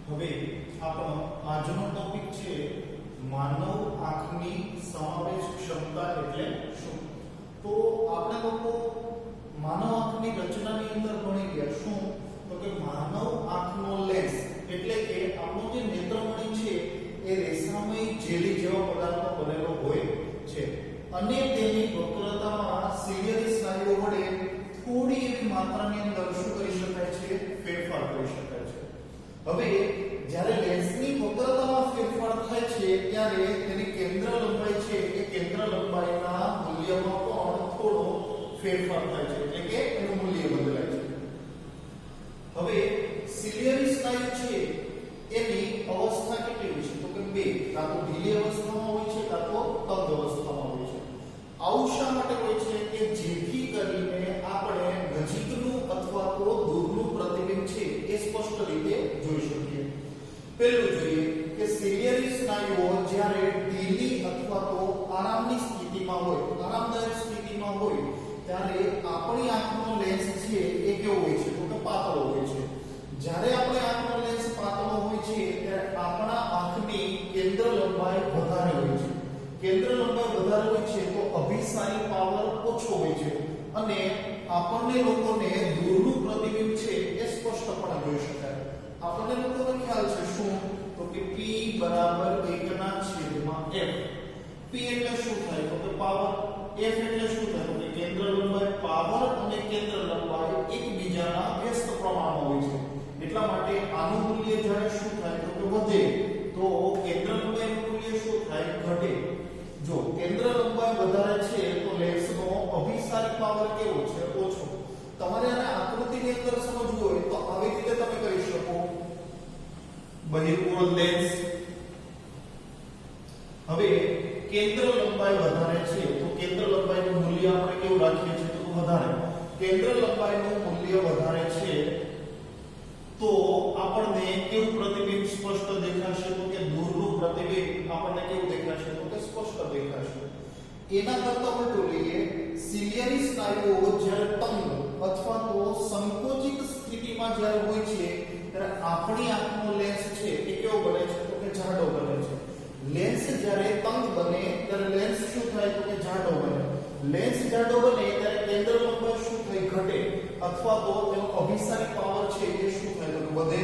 હવે આપણો આજનો ટોપિક છે માનવ આંખની સમાવેશ ક્ષમતા એટલે શું। તો આપણે લોકો માનવ આંખની રચનાની અંદર ભણી ગયા શું તો કે માનવ આંખનો લેન્સ એટલે કે આપણો જે નેત્રમણી છે એ રેસામય જેલી જેવા પદાર્થનો બનેલો હોય છે અને તેની વક્રતામાં સિલિયરી સ્નાયુઓ વડે થોડી એવી માત્રાની અંદર શું કરી શકાય છે ફેરફાર કરી શકાય છે। હવે જ્યારે લેન્સની વક્રતામાં ફેરફાર થાય છે ત્યારે તેની કેન્દ્ર લંબાઈ છે એ કેન્દ્ર લંબાઈના મૂલ્યમાં પણ થોડો ફેરફાર થાય છે એટલે કે એનું મૂલ્ય બદલાય છે। હવે સિલિયરી સ્નાયુ છે એની અવસ્થા કેટલી હોય છે તો કે બે, કાં તો ઢીલી અવસ્થામાં હોય છે કાં તો તંગ અવસ્થામાં હોય છે। આવું શા માટે હોય છે કે જેથી કરીને આપણે નજીકનું અથવા તો દૂરનું પ્રતિબિંબ છે એ સ્પષ્ટ રીતે જોઈ શકીએ। પહેલું જોઈએ કે સિલિયરી સ્નાયુઓ જ્યારે ઢીલી અથવા તો આરામની સ્થિતિમાં હોય, આરામદાયક સ્થિતિમાં હોય ત્યારે આપણી આંખનો લેન્સ છે એ કેવો હોય છે તો કે પાતળો હોય છે। જ્યારે આપણે આંખનો લેન્સ પાતળો હોય છે ત્યારે આપણા આંખની કેન્દ્ર લંબાઈ વધારે હોય છે। કેન્દ્ર લંબાઈ વધારે હોય છે તો અભિસારી પાવર ઓછો હોય છે અને આપણને લોકોને દૂરનું પ્રતિબિંબ છે એ સ્પષ્ટપણે જોઈ શકાય। આપણને લોકોને ખ્યાલ છે શું તો કે P બરાબર 1/f। P એટલે શું થાય તો કે પાવર, f એટલે શું થાય તો કે કેન્દ્ર લંબાઈ। પાવર અને કેન્દ્ર લંબાઈ એકબીજાના વ્યસ્ત પ્રમાણમાં હોય છે એટલા માટે આનું મૂલ્ય જ્યારે શું થાય તો કે વધે તો કેન્દ્ર લંબાઈનું મૂલ્ય શું થાય ઘટે। જો કેન્દ્ર લંબાઈ વધારે છે તો લેન્સનો અભિસારી પાવર કેવો છે ઓછો। તમારે આને આકૃતિની અંદર સમજવું હોય તો આવી રીતે તમે કરી શકો। બહિર્ગોળ લેન્સ, હવે કેન્દ્ર લંબાઈ વધારે છે તો કેન્દ્ર લંબાઈનું મૂલ્ય આપણે કેવું રાખીએ છીએ તો વધારે। કેન્દ્ર લંબાઈનું મૂલ્ય વધારે છે તો આપણને કેવું પ્રતિબિંબ સ્પષ્ટ દેખાશે તો કે દૂરનું પ્રતિબિંબ આપણને કેવું દેખાશે તો કે સ્પષ્ટ દેખાશે। એના કરતા ઉલટું લઈએ, સિલિયરી સ્નાયુઓ જ્યારે તંગ અથવા તો સંકોચિત સ્થિતિમાં જ્યારે હોય છે ત્યારે આપણી આંખનો લેન્સ છે એ કેવો બને છે તો કે જાડો બને છે। લેન્સ જ્યારે તંગ બને ત્યારે લેન્સ શું થાય તો કે જાડો બને। લેન્સ જાડો બને ત્યારે કેન્દ્ર લંબાઈ શું થાય ઘટે અથવા તો તેનો અભિસારી પાવર છે એ શું થાય તો વધે।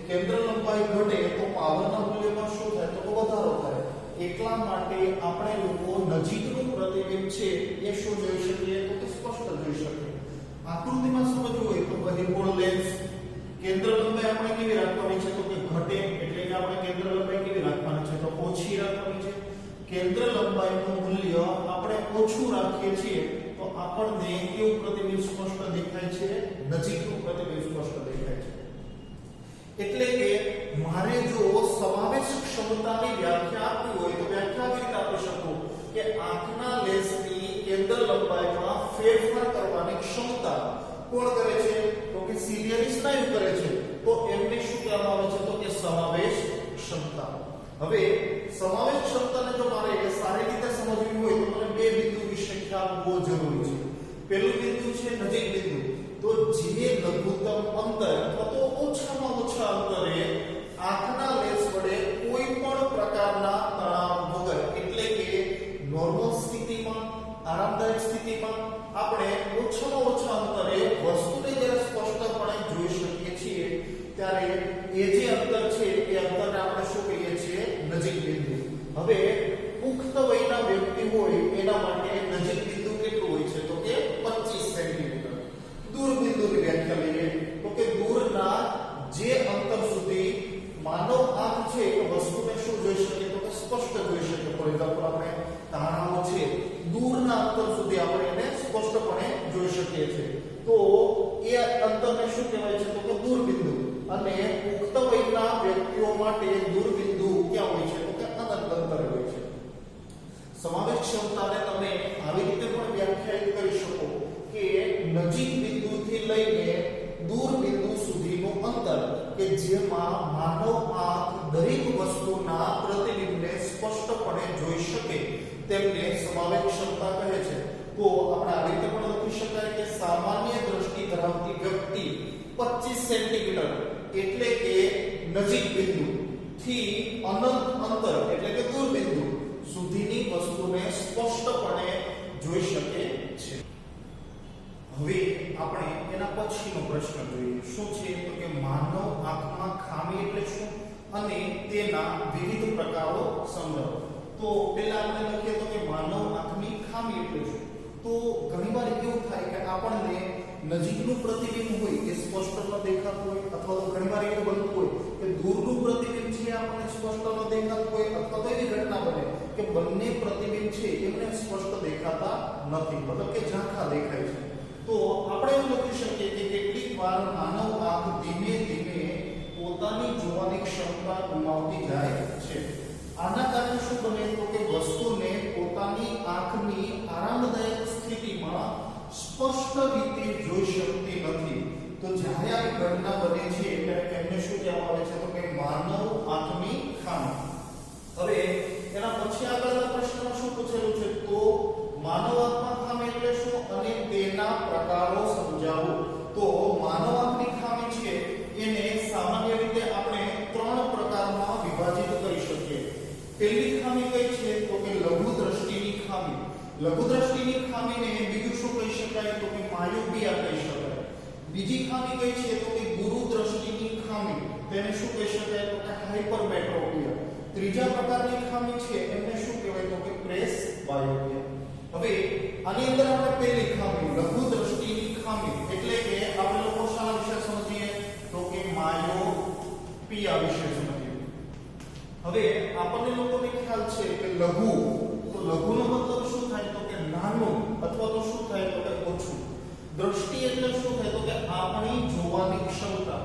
કેન્દ્ર લંબાઈ ઘટે તો પાવરના મૂલ્યમાં શું થાય તો વધારો થાય। એટલા માટે આપણે લોકો નજીકનું પ્રતિબિંબ છે એ શું જોઈ શકીએ તો કે સ્પષ્ટ જોઈ શકીએ। આકૃતિમાં સમજવું હોય તો બહિર્ગોળ લેન્સ કેન્દ્ર લંબાઈ આપણે કેવી રાખવાની છે તો કે ઘટે એટલે કે આપણે કેન્દ્ર લંબાઈ કેવી રાખવાની છે તો ઓછી રાખવાની છે। કેન્દ્ર લંબાઈનું મૂલ્ય આપણે ઓછું રાખીએ છીએ તો આપણને કેવું પ્રતિબિંબ સ્પષ્ટ દેખાય છે નજીકનું પ્રતિબિંબ સ્પષ્ટ દેખાય છે। એટલે કે મારે જો સમાવેશ ક્ષમતાની વ્યાખ્યા આપવી હોય તો વ્યાખ્યા કેવી રીતે આપી શકું કે આંખના લેન્સની કેન્દ્ર લંબાઈમાં ફેરફાર કરવાની ક્ષમતા કોણ કરે છે તો કે સિલિયરી સ્નાયુ કરે છે તો એમને શું કહેવામાં આવે છે તો કે સમાવેશ ક્ષમતા। હવે સમાવેશ ક્ષમતાને જો મારે સારી રીતે સમજવી હોય તો મને બે બિંદુ વિશે ખ્યાલ હોવો જરૂરી છે। પહેલું બિંદુ છે નજીક બિંદુ, તો જે લઘુત્તમ અંતર અથવા તો ઓછામાં ઓછા અંતરે આંખના લેન્સ વડે કોઈ પણ પ્રકારના તણાવ વગર એટલે કે નોર્મલ સ્થિતિમાં, આરામદાયક સ્થિતિમાં આપણે ઓછામાં ઓછા અંતરે વસ્તુને જ્યારે સ્પષ્ટપણે જોઈ શકીએ છીએ ત્યારે એ જે અંતર છે એ અંતરને આપણે શું કહીએ છીએ નજીક બિંદુ। હવે પુખ્ત વયના વ્યક્તિ હોય એના માટે નજીક બિંદુ કેટલું હોય છે તો કે 25 સેન્ટીમીટર। દૂર બિંદુની વ્યાખ્યા લઈએ તો કે દૂરના જે અંતર સુધી માનવ આંખ છે એ વસ્તુને શું જોઈ શકે તો કે સ્પષ્ટ જોઈ શકે। ફોર એક્ઝામ્પલ આપણે તારાઓ છે દૂરના અંતર સુધી આપણે એને સ્પષ્ટપણે જોઈ શકીએ છીએ તો એ અંતરને શું કહેવાય છે તો કે દૂર બિંદુ। અને પુખ્ત વયના વ્યક્તિઓ માટે દૂર બિંદુ ક્યાં હોય છે તો કે અનંત અંતરે હોય છે। સમાવેશ ક્ષમતાને તમે આવી રીતે પણ વ્યાખ્યાયિત કરી શકો કે નજીક બિંદુથી લઈને દૂર બિંદુ સુધીનું અંતર કે જેમાં માનવ આંખ દરેક વસ્તુના પ્રતિબિંબને સ્પષ્ટપણે જોઈ શકે તેમને સમાવેશ ક્ષમતા કહે છે। તો આપણે આવી રીતે પણ લખી શકાય કે સામાન્ય દ્રષ્ટિ ધરાવતી વ્યક્તિ 25 સેન્ટીમીટર એટલે કે નજીક બિંદુ થી અનંત અંતર એટલે કે દૂર બિંદુ સુધીની વસ્તુને સ્પષ્ટપણે જોઈ શકે છે. હવે આપણે એના પછીનો પ્રશ્ન જોઈએ. શું છે તો કે માનવ આંખમાં ખામી એટલે શું અને તેના વિવિધ પ્રકારો સમજાવો. તો પહેલા આપણે લખીએ તો કે માનવ આંખની ખામી એટલે શું. તો ઘણીવાર એવું થાય કે આપણને નજીકનું પ્રતિબિંબ હોય એ સ્પષ્ટ ન દેખાતું હોય, અથવા તો ઘણીવાર એવું બનતું હોય કે દૂરનું પ્રતિબિંબ છે આપણને સ્પષ્ટ ન દેખાતું હોય, અથવા તો એવી ઘટના બને કે બંને પ્રતિબિંબ છે એમને સ્પષ્ટ દેખાતા નથી, મતલબ કે ઝાંખા દેખાય છે. તો આપણે એવું લખી શકીએ કે કેટલીક વાર માનવ આંખ ધીમે ધીમે પોતાની જોવાની ક્ષમતા ગુમાવતી જાય છે. આના કારણે શું બને તો કે વસ્તુને પોતાની આંખની આરામદાયક સ્થિતિમાં સ્પષ્ટ રીતે જોઈ શકતી નથી. તો જ્યારે આવી ઘટના બને છે ત્યારે એમને શું કહેવામાં આવે છે તો કે માનવ આંખની ખામી. હવે એના પછી આગળના પ્રશ્નમાં શું પૂછેલું છે તો માનવ આંખમાં ખામી એટલે શું અને તેના પ્રકારો સમજાવો. તો માનવ આંખની ખામી છે એને સામાન્ય રીતે આપણે 3 પ્રકારમાં વિભાજિત કરી શકીએ. પહેલી ખામી કઈ છે તો કે લઘુ દ્રષ્ટિની ખામી. લઘુ દ્રષ્ટિની ખામીને બીજું શું કહી શકાય તો કે માયોપિયા કહી શકાય. બીજી ખામી કઈ છે તો કે ગુરુ દ્રષ્ટિની ખામી, તેને શું કહી શકાય તો કે હાઇપરમેટ્રોપિયા. ત્રીજા પ્રકારની ખામી છે એમને શું કહેવાય તો કે પ્રેસબાયોપિયા. હવે આની અંદર આપણે પહેલી ખામી લઘુ દ્રષ્ટિની ખામી એટલે કે આપણે લોકો શાના વિશે સમજીએ તો કે માયોપિયા વિશે સમજીએ. હવે આપણને લોકોને ખ્યાલ છે કે લઘુ, તો લઘુનો મતલબ શું થાય તો કે નાનું, અથવા તો શું થાય તો કે ઓછું. દ્રષ્ટિ એટલે શું થાય તો કે આપણી જોવાની ક્ષમતા.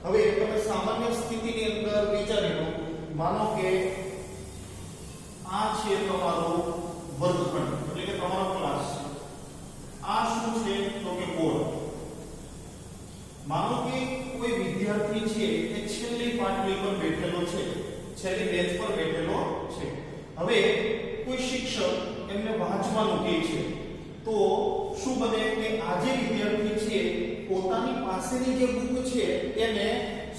હવે તમે સામાન્ય સ્થિતિની અંદર વિચારી લો, માનો કે આ છે તમારો વર્ગખંડ એટલે કે તમારો ક્લાસ છે. આ શું છે તો કે બોર્ડ. માનો કે કોઈ વિદ્યાર્થી છે એ છેલ્લી પાટલી પર બેઠેલો છે, છેલ્લી બેન્ચ પર બેઠેલો છે. હવે કોઈ શિક્ષક એમને વાંચવાનું કહે છે તો શું બને કે આ જે વિદ્યાર્થી છે પોતાની પાસેની જે બુક છે એને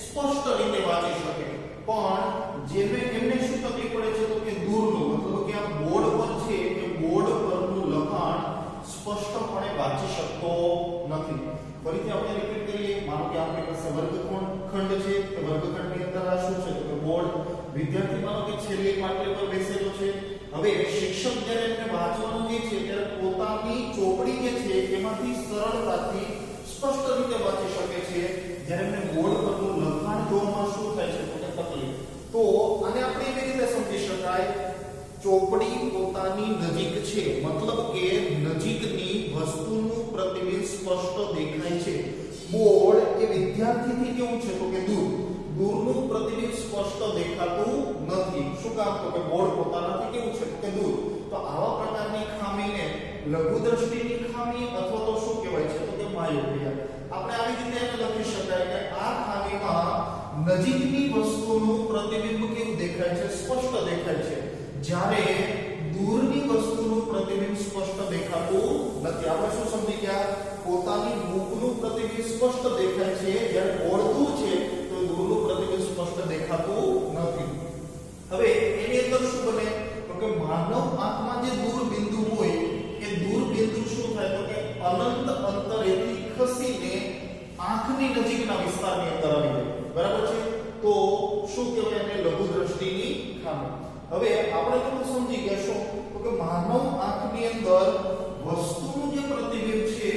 સ્પષ્ટ રીતે વાંચી શકે, પણ જેને એમને શું તકલીફ પડે છે તો કે દૂરનું, મતલબ કે આ બોર્ડ પર છે એ બોર્ડ પરનું લખાણ સ્પષ્ટપણે વાંચી શકતો નથી. ફરીથી આપણે રિપીટ કરીએ. માનો કે આપણી પાસે વર્ગખંડ છે, તો વર્ગખંડની અંદર આ શું છે તો કે બોર્ડ. વિદ્યાર્થી માનો કે છેલ્લી પાટલી પર બેસેલો છે. હવે શિક્ષક જ્યારે એમને વાંચવાનું કહે છે ત્યારે પોતાની ચોપડી જે છે એમાંથી સરળતાથી સ્પષ્ટ રીતે વાંચી શકે છે, જ્યારે એમને બોર્ડ પરનું લખાણ જોવામાં શું થાય છે તો કે તકલીફ. તો આને આપણે એવી રીતે સમજી શકાય, ચોપડી પોતાની નજીક છે, મતલબ કે નજીકની વસ્તુનું પ્રતિબિંબ સ્પષ્ટ દેખાય છે. બોર્ડ એ વિદ્યાર્થીથી કેવું છે તો કે દૂર, દૂરનું પ્રતિબિંબ સ્પષ્ટ દેખાતું નથી. શું કામ તો કે બોર્ડ પોતાનાથી કેવું છે તો કે દૂર. તો આવા પ્રકારની ખામીને લઘુ દ્રષ્ટિની ખામી અથવા તો શું કહેવાય છે તો કે માયોપિયા. આપણે આવી રીતે એને લખી શકાય કે આ ખામીમાં નજીકની વસ્તુનું પ્રતિબિંબ કેવું દેખાય છે, સ્પષ્ટ દેખાય છે, જ્યારે દૂરની વસ્તુનું પ્રતિબિંબ સ્પષ્ટ દેખાતું નથી. આપણે શું સમજી ગયા, પોતાની બુકનું પ્રતિબિંબ સ્પષ્ટ દેખાય છે, જ્યારે બોર્ડ દૂર છે તો દૂરનું પ્રતિબિંબ સ્પષ્ટ દેખાતું નથી. હવે એની અંદર શું બને તો કે માનવ આંખમાં જે દૂર બિંદુ હોય એ દૂર બિંદુ શું થાય તો કે અનંત અંતરેથી ખસીને આંખની નજીકના વિસ્તારની અંદર આવી જાય. બરાબર છે? તો શું કહેવાય એને લઘુ દ્રષ્ટિની ખામી. હવે આપણે તો સમજી ગયા શું તો કે માનવ આંખની અંદર વસ્તુનું જે પ્રતિબિંબ છે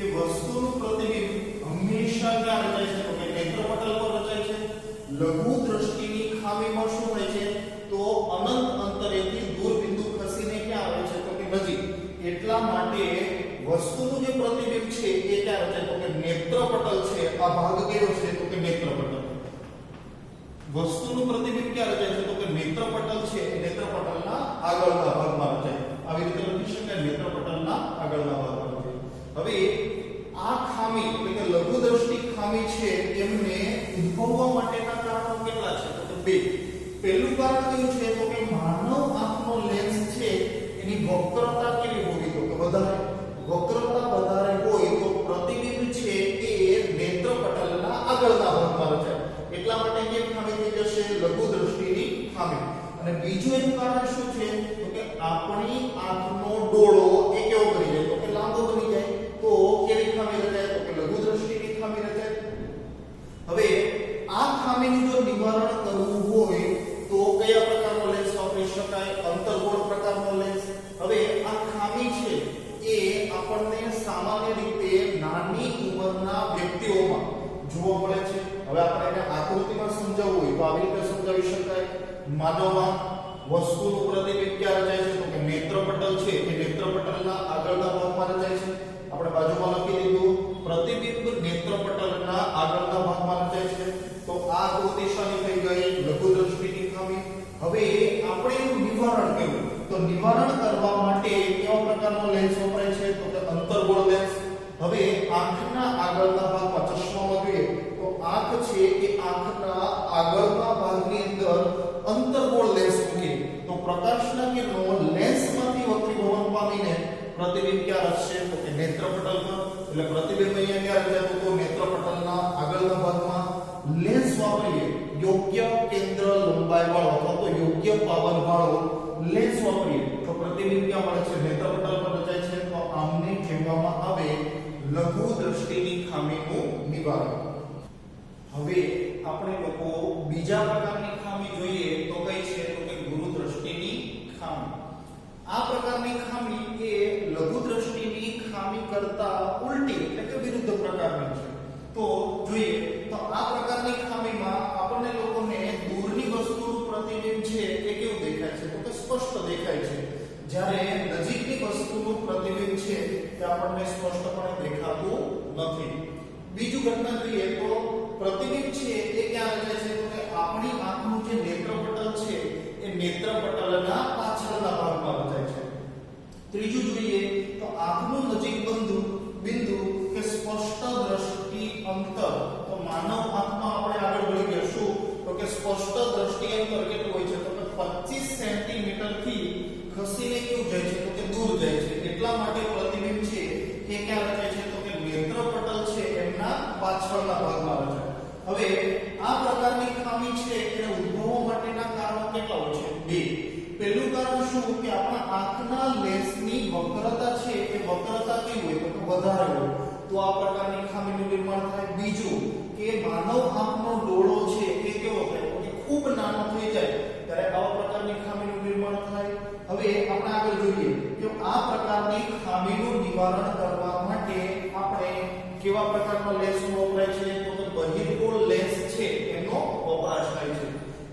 એ વસ્તુનું પ્રતિબિંબ હંમેશા ક્યાં રચાય છે તો કે નેત્રપટલ પર રચાય છે. લઘુ દ્રષ્ટિની ખામીમાં શું થાય છે તો અનંત અંતરેથી દૂર બિંદુ ખસીને ક્યાં આવે છે તો કે નજીક. એટલા માટે વસ્તુનું જે પ્રતિબિંબ છે એ ક્યાં રચાય તો કે નેત્રપટલ છે. આ ભાગ કયો છે તો કે નેત્રપટલ. વસ્તુનું પ્રતિબિંબ ક્યાં રચાય છે તો કે નેત્રપટલ છે, નેત્રપટલના આગળના ભાગમાં રચાય. આવી રીતે લખી શકાય, નેત્રપટલના આગળના ભાગમાં રચાય. હવે આ ખામી એટલે કે લઘુ દ્રષ્ટિ ખામી છે એમને ઉદ્ભવવા માટેના કારણો કેટલા છે તો કે 2. પહેલું કારણ કયું છે તો કે માનવ આંખનો લેન્સ છે એની વક્રતા કેવી હોવી તો કે વધારે. વક્રતા વધારે હોય તો પ્રતિબિંબ છે એ નેત્રપટલના આગળના ભાગમાં રચાય. એટલા માટે કેમ ખામી બીજું એનું કારણ શું છે તો કે આપણી આંખનો ડોળો એ કેવો બની જાય તો કે લાંબો બની જાય તો કેવી ખામી રચાય તો કે લઘુ દ્રષ્ટિની ખામી રચાય હવે આ ખામીનું જો નિવારણ કરવું હોય તો કયા પ્રકારનો લેન્સ વાપરી શકાય અંતર્ગોળ પ્રકારનો લેન્સ હવે આ ખામી છે એ આપણને સામાન્ય રીતે નાની ઉંમરના વ્યક્તિઓમાં જોવા મળે છે હવે આપણે એને આકૃતિમાં સમજાવવું હોય તો આવી રીતે સમજાવી શકાય માનવમાં વસ્તુનું પ્રતિબિંબ ક્યાં રચાય છે તો કે નેત્રપટલ છે એ નેત્રપટલના આગળના ભાગમાં રચાય છે આપણે બાજુમાં લખી દીધું પ્રતિબિંબ નેત્રપટલના આગળના ભાગમાં રચાય છે તો આ આકૃતિશાળી થઈ ગઈ લઘુ દ્રષ્ટિની ખામી હવે આપણે એનું નિવારણ કરવું તો નિવારણ કરવા માટે કેવા પ્રકારનો લેન્સ વપરાય છે તો કે અંતર્ગોળ લેન્સ હવે આંખના આગળના ભાગમાં ચશ્મામાં જોઈએ તો આંખ છે એ આંખના આગળના ભાગની અંદર અંતર્ગોળ લેન્સ મૂકીએ તો પ્રકાશના કિરણો લેન્સમાંથી વક્રીભવન પામીને પ્રતિબિંબ ક્યાં રચશે તો કે નેત્રપટલમાં એટલે પ્રતિબિંબ અહીંયા ક્યાં રચાય તો નેત્રપટલના આગળના ભાગમાં લેન્સ વાપરીએ યોગ્ય કેન્દ્ર લંબાઈ વાળો અથવા તો યોગ્ય પાવર વાળો લેન્સ વાપરીએ તો પ્રતિબિંબ ક્યાં મળે છે નેત્રપટલ પર રચાય છે તો આમને કહેવામાં આવે લઘુ દ્રષ્ટિની ખામીનું નિવારણ હવે આપણે લોકો બીજા પ્રકારની ખામી જોઈએ તો કઈ છે તો કે ગુરુ દ્રષ્ટિની ખામી આ પ્રકારની ખામી એ લઘુ દ્રષ્ટિની ખામી કરતા ઉલટી એટલે કે વિરુદ્ધ પ્રકારની છે તો જોઈએ તો આ પ્રકારની ખામીમાં આપણને લોકોને દૂરની વસ્તુનું પ્રતિબિંબ છે એ કેવું દેખાય છે તો કે સ્પષ્ટ દેખાય છે જ્યારે નજીકની વસ્તુનું પ્રતિબિંબ છે તે આપણને સ્પષ્ટપણે દેખાતું નથી બીજું ઘટના જોઈએ તો પ્રતિબિંબ છે એ ક્યાં રચાય છે તો કે આપણી આંખનું જે નેત્રપટલ છે એ નેત્રપટલના પાછળના ભાગમાં રચાય છે ત્રીજું જોઈએ તો આંખનું નજીક બિંદુ કે સ્પષ્ટ દ્રષ્ટિ અંતર તો માનવ આંખમાં આપણે આગળ વળી ગયા શું તો કે સ્પષ્ટ દ્રષ્ટિ અંતર કેટલું હોય છે તો કે 25 સેન્ટીમીટર થી ખસીને કેવું જાય છે તો કે દૂર જાય છે એટલા માટે પ્રતિબિંબ છે એ ક્યાં રચાય છે તો કે નેત્રપટલ છે એમના પાછળના ભાગમાં રચાય હવે આ પ્રકારની ખામી છે એને ઉદ્ભવવા માટેના કારણો કેટલા હોય છે બે પહેલું કારણ શું કે આપણા આંખના લેન્સની વક્રતા છે એ વક્રતા કેવી હોય તો વધારે હોય તો આ પ્રકારની ખામીનું નિર્માણ થાય બીજું કે માનવ આંખનો ડોળો છે એ કેવો થાય કે ખૂબ નાનો થઈ જાય ત્યારે આવા પ્રકારની ખામીનું નિર્માણ થાય હવે આપણે આગળ જોઈએ કે આ પ્રકારની ખામીનું નિવારણ કરવા માટે આપણે કેવા પ્રકારનો લેન્સ વપરાય છે તો કે બહિર્ગોળ લેન્સ છે એનો વપરાશ થાય છે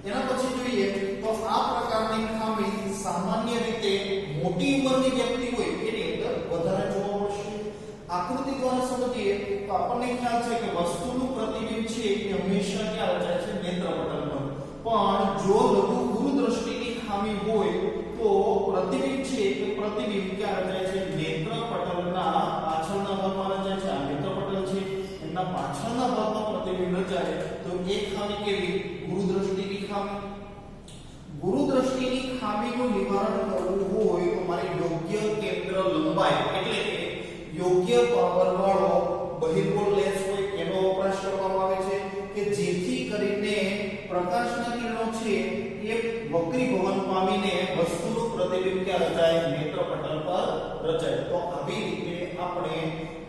એના પછી જોઈએ તો આ પ્રકારની ખામી સામાન્ય રીતે મોટી ઉંમરની વ્યક્તિ હોય એની અંદર વધારે જોવા મળશે આકૃતિ દ્વારા સમજીએ તો આપણને ખ્યાલ છે કે વસ્તુનું પ્રતિબિંબ છે એ હંમેશા ક્યાં રચાય છે નેત્રપટલ પર પણ જો લઘુ ગુરુ દ્રષ્ટિની ખામી હોય તો પ્રતિબિંબ છે એ પ્રતિબિંબ ક્યાં રચાય છે નેત્રપટલના પાછળના ભાગમાં રચાય છે આ નેત્રપટલ છે એના પાછળના ભાગમાં પ્રતિબિંબ રચાય તો એ ખામી કેવી ગુરુ દ્રષ્ટિની ખામી ગુરુ દ્રષ્ટિની ખામીનું નિવારણ કરવું હોય તો મારી યોગ્ય કેન્દ્ર લંબાઈ એટલે કે યોગ્ય પાવર વાળો બહિર્ગોળ લેન્સ હોય એનો વપરાશ કરવામાં આવે છે કે જેથી કરીને પ્રકાશના કિરણો છે એ વક્રીભવન પામીને વસ્તુનું પ્રતિબિંબ ક્યાં રચાય નેત્રપટલ પર રચાય તો આવી રીતે આપણે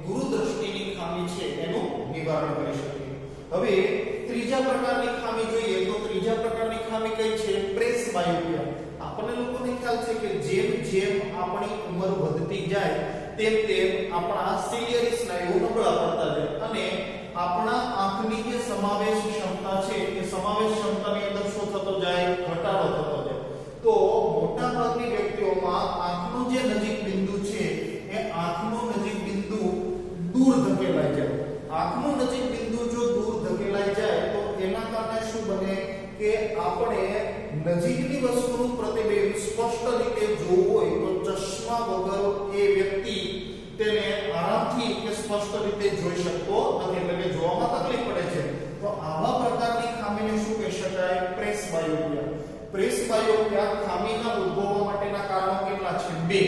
ગુરુ દ્રષ્ટિની ખામી છે એનું નિવારણ કરી શકીએ હવે ત્રીજા પ્રકારની ખામી જોઈએ તો ત્રીજા પ્રકારની ખામી કઈ છે પ્રેસ બાયોપિયા આપણને લોકોને ખ્યાલ છે કે જેમ જેમ આપણી ઉંમર વધતી જાય તેમ તેમ આપણા સિલિયરી સ્નાયુઓ નબળા પડતા જાય અને આપણા આંખની જે સમાવેશ ક્ષમતા છે એ સમાવેશ ક્ષમતાની અંદર શું થતો જાય ઘટાડો થતો જાય તો મોટા ભાગની વ્યક્તિઓમાં આંખનું જે નજીક બિંદુ છે એ આંખનું નજીક બિંદુ દૂર ધકેલાઈ જાય આંખનું નજીક બિંદુ જો દૂર ધકેલાઈ જાય તો એના કારણે શું બને કે આપણે નજીકની વસ્તુનું પ્રતિબિંબ સ્પષ્ટ રીતે જોવું હોય તો ચશ્મા વગર એ વ્યક્તિ તેને આરામથી કે સ્પષ્ટ રીતે જોઈ શકતો નથી એટલે કે જોવામાં તકલીફ પડે છે તો આવા પ્રકારની ખામીને શું કહી શકાય પ્રેસ બાયોપિયા ખામીના ઉદ્ભવવા માટેના કારણો કેટલા છે બે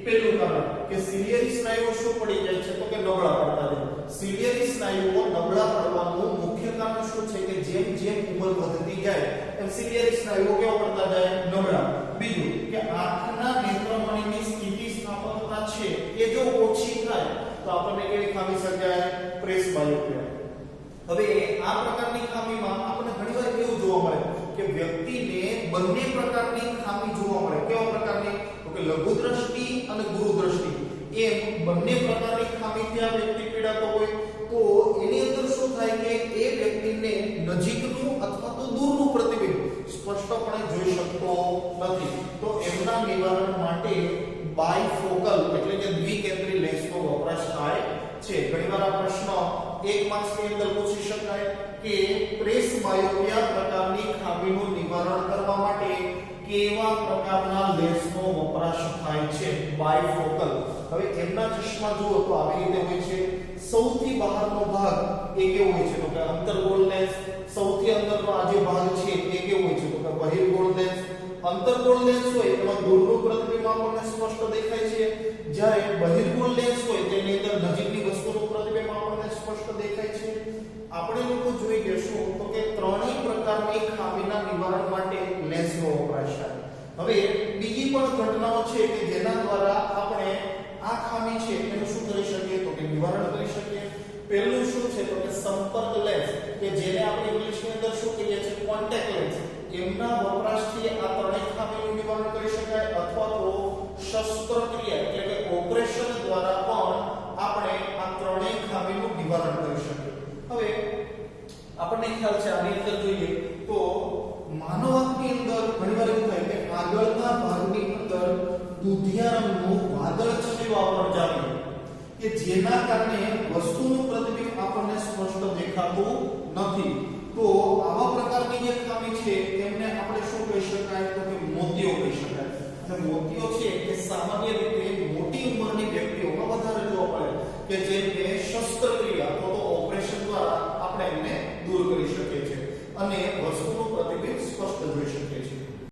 પહેલું કારણ કે સિલિયરી સ્નાયુઓ શું પડી જાય છે તો કે નબળા પડતા જાય સિલિયરી સ્નાયુઓ નબળા પડવાનું મુખ્ય કારણ શું છે કે જેમ જેમ ઉંમર વધતી જાય એમ સિલિયરી સ્નાયુઓ કેવો પડતા જાય નબળા. બીજું કે આંખના નેત્રમણીની સ્થિતિસ્થાપકતા છે એ જો ઓછી થાય તો આપણને કેવી ખામી સર્જાય પ્રેસ બાયોપિયા. હવે આ પ્રકારની ખામીમાં આપણને ઘણીવાર એવું જોવા મળે કે વ્યક્તિને બંને પ્રકારની ખામી જોવા મળે. કેવા પ્રકારની? તો કે લઘુ દ્રષ્ટિ અને ગુરુ દ્રષ્ટિ એમ બંને પ્રકારની ખામીથી આ વ્યક્તિ પીડાતો હોય તો એની અંદર શું થાય કે એ વ્યક્તિને નજીકનું અથવા તો દૂરનું પ્રતિબિંબ સ્પષ્ટપણે જોઈ શકતો નથી. તો એમના નિવારણ માટે બાયફોકલ એટલે કે દ્વિકેન્દ્રી લેન્સનો વપરાશ થાય છે. ઘણીવાર આ પ્રશ્ન 1 માર્ક્સની અંદર પૂછી શકાય કે પ્રેસ બાયોપિયા પ્રકારની ખામીનું નિવારણ કરવા માટે કેવા પ્રકારના લેન્સનો વપરાશ થાય છે? બાયફોકલ. હવે એમના ચશ્મા જુઓ તો આવી રીતે હોય છે. સૌથી બહારનો ભાગ એ કેવો હોય છે? તો કે અંતર્ગોળ લેન્સ. સૌથી અંદરનો આ જે ભાગ છે એ કેવો હોય છે? તો કે બહિર્ગોળ લેન્સ. અંતર્ગોળ લેન્સ હોય એમાં દૂરનું પ્રતિબિંબ આપણને સ્પષ્ટ દેખાય છે, જ્યારે બહિર્ગોળ લેન્સ હોય તેની અંદર નજીકની વસ્તુનું પ્રતિબિંબ આપણને સ્પષ્ટ દેખાય છે. આપણે લોકો જોઈ જશું તો કે ત્રણેય પ્રકારની ખામીના નિવારણ માટે લેન્સનો વપરાશ થાય. હવે બીજી પણ ઘટનાઓ છે કે જેના દ્વારા આપણે આ ખામી છે એનું શું કરી શકીએ? તો કે નિવારણ કરી શકીએ. પહેલું શું છે? તો કે સંપર્ક લેન્સ કે જેને આપણે ઇંગ્લિશની અંદર શું કહીએ છીએ? Contact lens. એમના વપરાશથી આ ત્રણેય ખામીનું નિવારણ કરી શકાય અથવા તો શસ્ત્રક્રિયા એટલે કે ઓપરેશન દ્વારા પણ આપણે આ ત્રણેય ખામીનું નિવારણ કરી શકીએ. હવે આપણને ખ્યાલ છે આની અંદર જોઈએ તો માનવ આંખની અંદર ઘણીવાર એવું થાય કે આગળના ભાગની અંદર દુધિયા રંગનું વાદળછાયું આવરણ જામી કે જેના કારણે વસ્તુનું પ્રતિબિંબ આપણને સ્પષ્ટ દેખાતું નથી. તો આવા પ્રકારની જે ખામી છે તેમને આપણે શું કહી શકાય? તો કે મોતિયો કહી શકાય. અને મોતિયો છે એ સામાન્ય રીતે મોટી ઉંમરની વ્યક્તિઓમાં વધારે જોવા મળે કે જેમને શસ્ત્રક્રિયા અથવા તો ઓપરેશન દ્વારા આપણે એમને દૂર કરી શકીએ છીએ. અને વસ્તુ